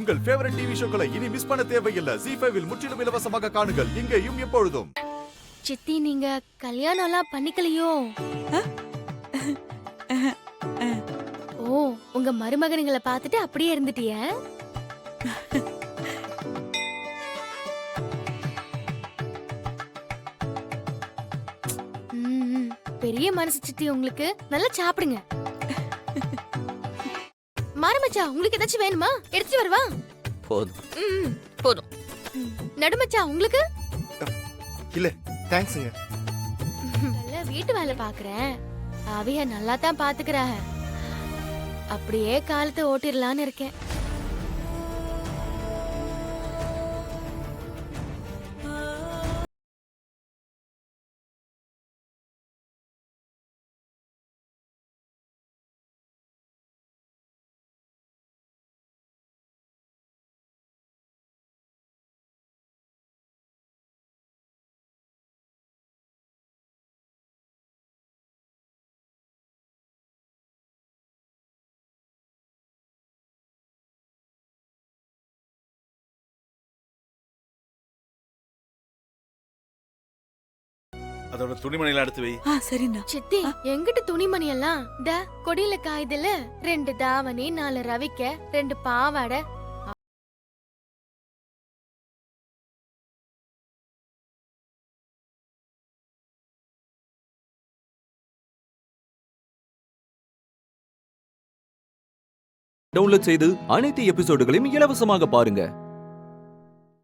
உங்கள் favourite TV ஷோக்களை இனி miss பண்ண தேவையில்லை. ZEE5 இல் முற்றிலும் இலவசமாக காணுங்கள். இங்கேயும் எப்பொழுதும். சித்தி நீங்க கல்யாணம் எல்லாம் பண்ணிக்கலையோ? ஓ, உங்க மருமகனுங்களை பார்த்துட்டு அப்படியே இருந்துட்டிய? பெரிய மனசு சித்தி உங்களுக்கு. நல்லா சாப்பிடுங்க. மருமச்சா உங்களுக்கு ஏதாச்சும் வேணுமா? எடுத்துட்டு வரவா? போதும் போதும். நடுமச்சா உங்களுக்கு? இல்ல தேங்க்ஸ்ங்க. நல்ல வீட்டு வேலை பாக்குறேன். அவைய நல்லா தான் பாத்துக்கிறாங்க. அப்படியே காலத்தை ஓட்டிடலான்னு இருக்கேன். அதோட துணிமணிகளை எடுத்து வை. சரிண்ணா. சித்தி எங்கிட்ட துணிமணி எல்லாம் த கொடியில காயுதுல. 2 தாவணி, 4 ரவிக்க, 2 பாவாடை. டவுன்லோட் செய்து அனைத்து எபிசோடுகளையும் இலவசமாக பாருங்க.